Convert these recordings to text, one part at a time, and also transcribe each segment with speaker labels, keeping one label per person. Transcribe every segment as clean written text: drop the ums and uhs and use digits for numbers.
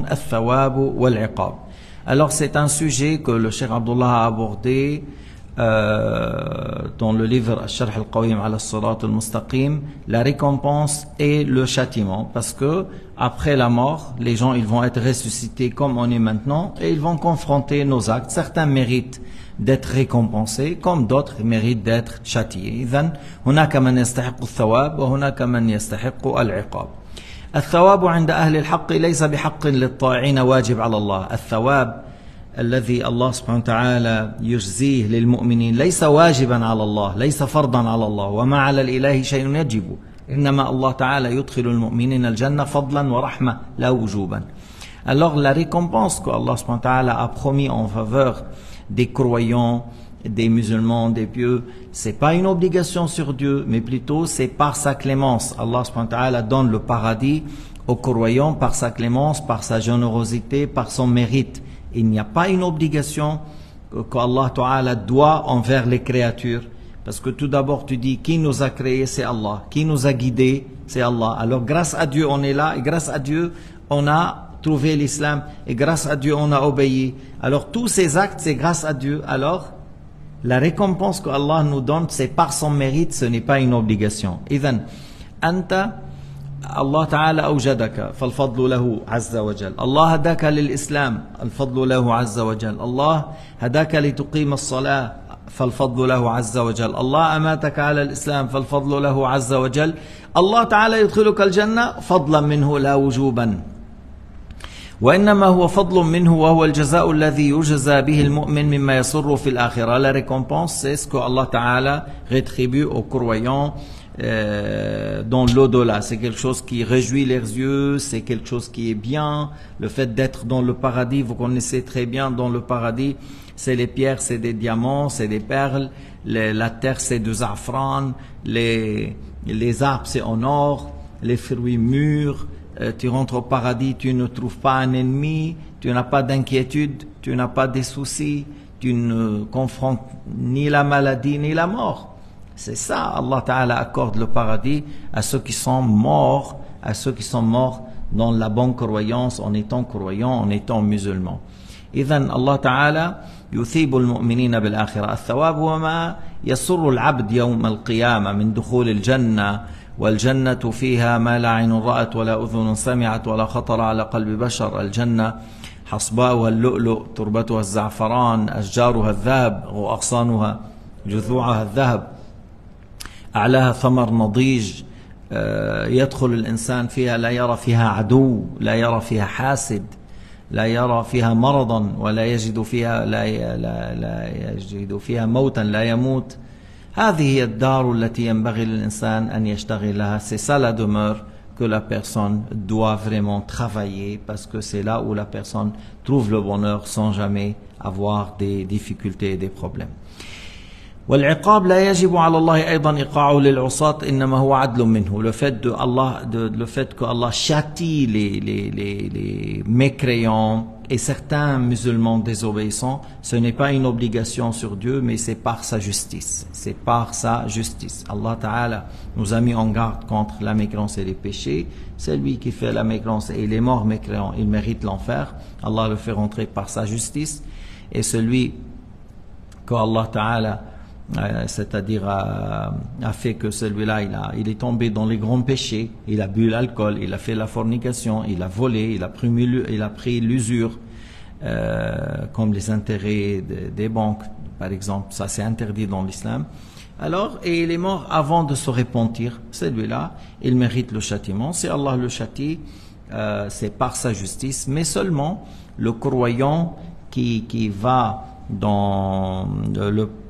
Speaker 1: الثواب والعقاب. Alors c'est un sujet que le Cheikh Abdullah a abordé dans le livre Al-Sharh al-Qawim ala al-Sirat al-Mustaqim, la récompense et le châtiment, parce que après la mort, les gens ils vont être ressuscités comme on est maintenant et ils vont confronter nos actes. Certains méritent d'être récompensés comme d'autres méritent d'être châtiés. إذن هناك من يستحق الثواب وهناك من يستحق العقاب. الثواب عند أهل الحق ليس بحق للطاعين واجب على الله. الثواب الذي الله سبحانه وتعالى يجزيه للمؤمنين ليس واجبا على الله، ليس فرضا على الله، وما على الإله شيء يجب، إنما الله تعالى يدخل المؤمنين الجنة فضلا ورحمة لا وجوبا. Alors la récompense que Allah subhanahu wa ta'ala a promis en faveur des croyants, des musulmans, des pieux, c'est pas une obligation sur Dieu, mais plutôt c'est par sa clémence. Allah subhanahu wa ta'ala donne le paradis aux croyants par sa clémence, par sa générosité, par son mérite. Il n'y a pas une obligation qu'Allah Ta'ala doit envers les créatures. Parce que tout d'abord tu dis qui nous a créés, c'est Allah. Qui nous a guidés, c'est Allah. Alors grâce à Dieu on est là et grâce à Dieu on a trouvé l'islam et grâce à Dieu on a obéi. Alors tous ces actes c'est grâce à Dieu. Alors la récompense que Allah nous donne c'est par son mérite, ce n'est pas une obligation. إذن أنت الله تعالى أوجدك فالفضل له عز وجل. الله هداك للإسلام الفضل له عز وجل. الله هداك لتقيم الصلاة فالفضل له عز وجل. الله أماتك على الإسلام فالفضل له عز وجل. الله تعالى يدخلك الجنة فضلا منه لا وجوبا، وإنما هو فضل منه وهو الجزاء الذي يجزى به المؤمن مما يسر في الآخرة. La récompense c'est ce que Allah Ta'ala rétribue aux croyants dans l'au-delà. C'est quelque chose qui réjouit les yeux, c'est quelque chose qui est bien. Le fait d'être dans le paradis, vous connaissez très bien, dans le paradis c'est les pierres, c'est des diamants, c'est des perles, la terre c'est du zafran, les arbres c'est en or, les fruits mûrs. Tu rentres au paradis, tu ne trouves pas un ennemi, tu n'as pas d'inquiétude, tu n'as pas de soucis, tu ne confrontes ni la maladie ni la mort. C'est ça, Allah Ta'ala accorde le paradis à ceux qui sont morts, à ceux qui sont morts dans la bonne croyance, en étant croyants, en étant musulmans. إذن Allah Ta'ala يثيب المؤمنين بالآخرة. الثواب هو ما يسر العبد يوم القيامة من دخول الجنة، والجنة فيها ما لا عين رأت ولا أذن سمعت ولا خطر على قلب بشر. الجنة حصباؤها اللؤلؤ، تربتها الزعفران، أشجارها الذهب، وأغصانها جذوعها الذهب، أعلاها ثمر نضيج. يدخل الإنسان فيها لا يرى فيها عدو، لا يرى فيها حاسد، لا يرى فيها مرضا، ولا يجد فيها لا يجد فيها موتا، لا يموت. هذه هي الدار التي ينبغي للإنسان أن يشتغل لها. C'est ça la demeure que la personne doit vraiment travailler, parce que c'est là où la personne trouve le bonheur sans jamais avoir des difficultés et des problèmes. والعقاب لا يجب على الله أيضا إيقاعه للعصاة إنما هو عدل منه. Le fait que Allah châtie les mécréants et certains musulmans désobéissants, ce n'est pas une obligation sur Dieu, mais c'est par sa justice. C'est par sa justice. Allah Ta'ala nous a mis en garde contre la mécréance et les péchés. Celui qui fait la mécréance et il est mort mécréant, il mérite l'enfer. Allah le fait rentrer par sa justice. Et celui que Allah Ta'ala c'est-à-dire a fait que celui-là il est tombé dans les grands péchés, il a bu l'alcool, il a fait la fornication, il a volé, il a pris l'usure, comme les intérêts des banques par exemple, ça c'est interdit dans l'islam. Alors, et il est mort avant de se repentir, celui-là il mérite le châtiment. Si Allah le châtie, c'est par sa justice, mais seulement le croyant qui va dans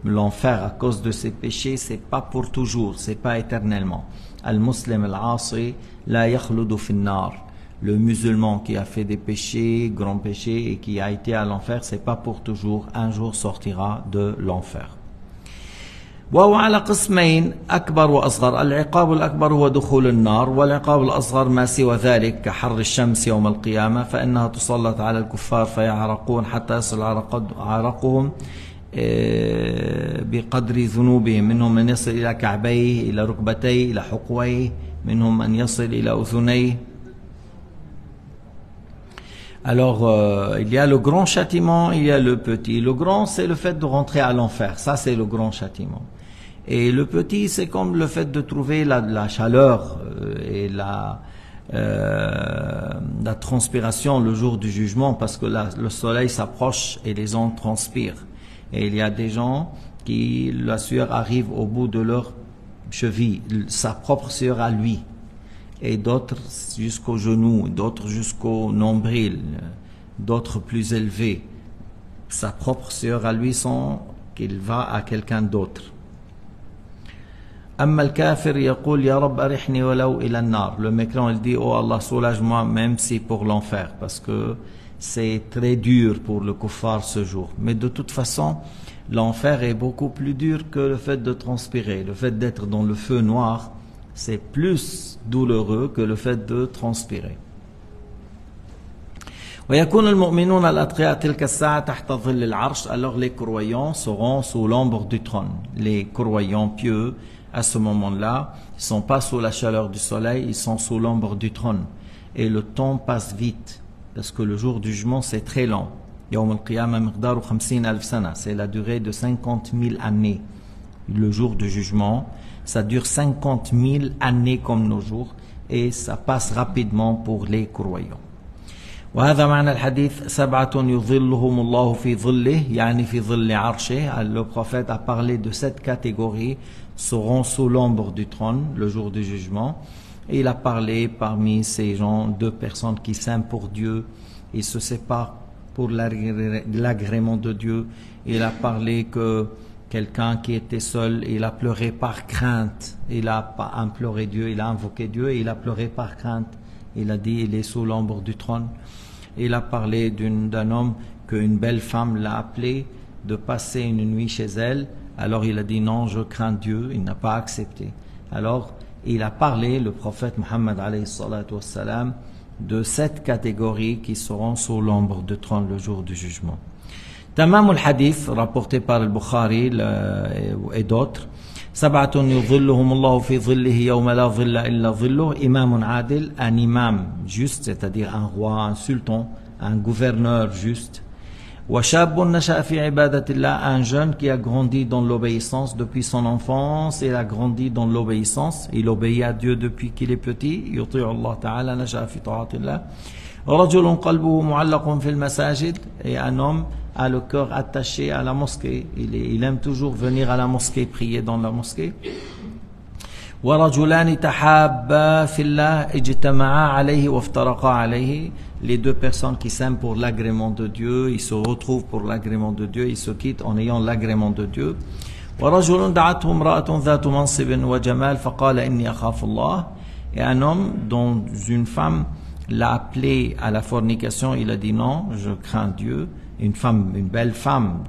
Speaker 1: l'enfer à cause de ses péchés, c'est pas pour toujours, c'est pas éternellement. Al-Muslim al-Asi la yakhludu fi an-nar. Le musulman qui a fait des péchés, grands péchés, et qui a été à l'enfer, c'est pas pour toujours, un jour sortira de l'enfer. وهو على قسمين أكبر وأصغر. العقاب الأكبر هو دخول النار، والعقاب الأصغر ما سوى ذلك كحر الشمس يوم القيامة، فإنها تسلط على الكفار فيعرقون حتى يصل عرقهم بقدر ذنوبهم. منهم من يصل إلى كعبيه، إلى ركبتيه، إلى حقويه، منهم من يصل إلى أذنيه. Alors, il y a le grand châtiment, il y a le petit. Le grand, c'est le fait de rentrer à l'enfer. Ça, c'est le grand châtiment. Et le petit, c'est comme le fait de trouver la chaleur et la transpiration le jour du jugement, parce que le soleil s'approche et les gens transpirent. Et il y a des gens qui, la sueur arrive au bout de leur cheville, sa propre sueur à lui. Et d'autres jusqu'au genou, d'autres jusqu'au nombril, d'autres plus élevés. Sa propre sueur à lui sans qu'il va à quelqu'un d'autre. أما الكافر يقول يا رب أرحني ولو إلى النار. Le mécréant il dit oh Allah soulage-moi même si pour l'enfer, parce que c'est très dur pour le kuffar ce jour. Mais de toute façon l'enfer est beaucoup plus dur que le fait de transpirer. Le fait d'être dans le feu noir, c'est plus douloureux que le fait de transpirer. ويكون المؤمنون الأتقياء تلك الساعة تحت ظل العرش. Alors les croyants seront sous l'ombre du trône. Les croyants pieux à ce moment-là, ils ne sont pas sous la chaleur du soleil, ils sont sous l'ombre du trône. Et le temps passe vite, parce que le jour du jugement c'est très long. يوم القيامة مقداره 50,000 سنة. C'est la durée de 50 000 années. Le jour du jugement, ça dure 50 000 années comme nos jours, et ça passe rapidement pour les croyants. وهذا معنى الحديث سبعة يظلهم الله في ظله يعني في ظل عرشه. Le prophète a parlé de cette catégorie seront sous l'ombre du trône le jour du jugement. Et il a parlé parmi ces gens 2 personnes qui s'aiment pour Dieu, ils se séparent pour l'agrément de Dieu. Il a parlé que quelqu'un qui était seul, il a pleuré par crainte. Il a pas imploré Dieu, il a invoqué Dieu et il a pleuré par crainte. Il a dit il est sous l'ombre du trône. Il a parlé d'un homme qu'une belle femme l'a appelé de passer une nuit chez elle. Alors il a dit non, je crains Dieu. Il n'a pas accepté. Alors il a parlé, le prophète Mohammed alayhi salatu wassalam, de cette catégorie qui seront sous l'ombre du trône le jour du jugement. Tamam al-hadith, rapporté par le Bukhari et d'autres. سبعة يظلهم الله في ظله يوم لا ظل إلا ظله. إمام عادل, un imam juste, c'est-à-dire un roi, un sultan, un gouverneur juste. وشاب نشأ في عبادة الله, un jeune qui a grandi dans l'obéissance depuis son enfance, il a grandi dans l'obéissance, il obéit à Dieu depuis qu'il est petit. يطيع الله تعالى نشأ في طاعة الله. رجل قلبه معلق في المساجد, et un homme a le cœur attaché à la mosquée, il aime toujours venir à la mosquée, prier dans la mosquée. ورجلان تحابا في الله اجتمعا عليه وافترقا عليه. Les 2 personnes qui s'aiment pour l'agrément de Dieu, ils se retrouvent pour l'agrément de Dieu, ils se quittent en ayant l'agrément de Dieu. ورجل دعته امرأة ذات منصب وجمال فقال إني أخاف الله. Et un homme dont une femme l'a appelé à la fornication, il a dit non, je crains Dieu. Une femme, une belle femme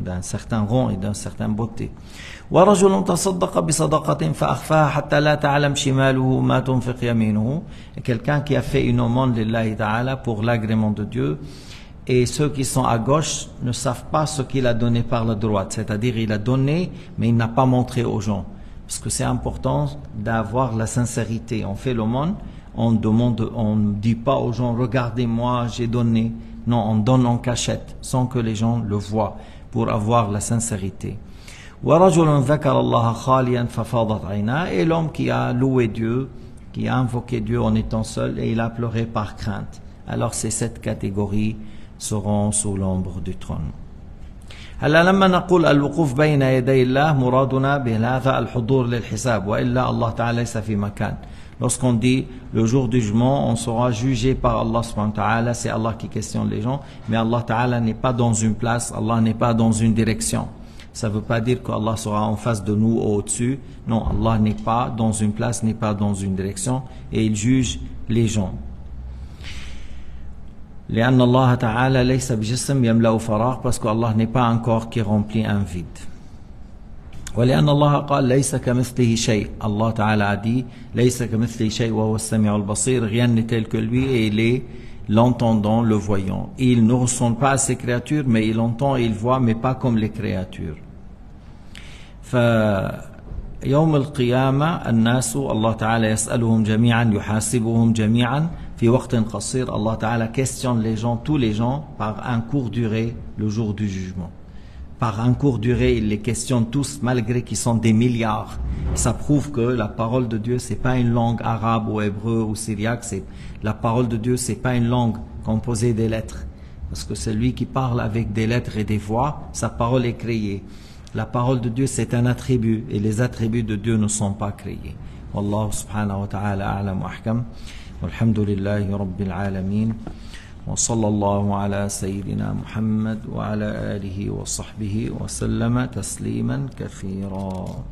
Speaker 1: d'un certain rang et d'une certaine beauté. ورجل تصدق بصدقة فأخفاها حتى لا تعلم شماله ما تنفق يمينه. Quelqu'un qui a fait une aumône lillahi ta'ala pour l'agrément de Dieu, et ceux qui sont à gauche ne savent pas ce qu'il a donné par la droite, c'est-à-dire il a donné mais il n'a pas montré aux gens, parce que c'est important d'avoir la sincérité. On fait l'aumône, on ne dit pas aux gens regardez-moi j'ai donné. Non, on donne en cachette sans que les gens le voient, pour avoir la sincérité. وَرَجُلٌ ذَكَرَ اللَّهَ خَالِيًا فَفَاضَتْ عَيْنَاهُ. Et l'homme qui a loué Dieu, qui a invoqué Dieu en étant seul, et il a pleuré par crainte. Alors ces 7 catégories seront sous l'ombre du trône. هلا لما نقول الوقوف بين يدي الله مرادنا بهذا الحضور للحساب وإلا الله تعالى ليس في مكان. Lorsqu'on dit le jour du jugement, on sera jugé par Allah subhanahu wa ta'ala, c'est Allah qui questionne les gens, mais Allah ta'ala n'est pas dans une place, Allah n'est pas dans une direction. Ça ne veut pas dire qu'Allah sera en face de nous ou au-dessus. Non, Allah n'est pas dans une place, n'est pas dans une direction, et il juge les gens. لأن الله تعالى ليس بجسم يملأ فراغ, parce qu'Allah n'est pas un corps qui remplit un vide. ولأن الله قال ليس كمثله شيء. Allah Ta'ala a dit ليس كمثله شيء وهو السميع البصير. Rien n'est tel que lui et il est l'entendant, le voyant. Il ne ressemble pas à ces créatures, mais il entend et il voit, mais pas comme les créatures. فيوم القيامة الناس الله تعالى يسألهم جميعا يحاسبهم جميعا في وقت قصير, Allah Ta'ala questionne les gens, tous les gens, par un court durée, le jour du jugement. Par un court durée, il les questionne tous, malgré qu'ils sont des milliards. Ça prouve que la parole de Dieu, c'est pas une langue arabe ou hébreu ou syriaque. La parole de Dieu, c'est pas une langue composée des lettres. Parce que celui qui parle avec des lettres et des voix, sa parole est créée. La parole de Dieu, c'est un attribut, et les attributs de Dieu ne sont pas créés. Wallahu subhanahu wa ta'ala a'lam wa ahkam. Walhamdulillahi rabbil alamin. وصلى الله على سيدنا محمد وعلى آله وصحبه وسلم تسليما كثيرا.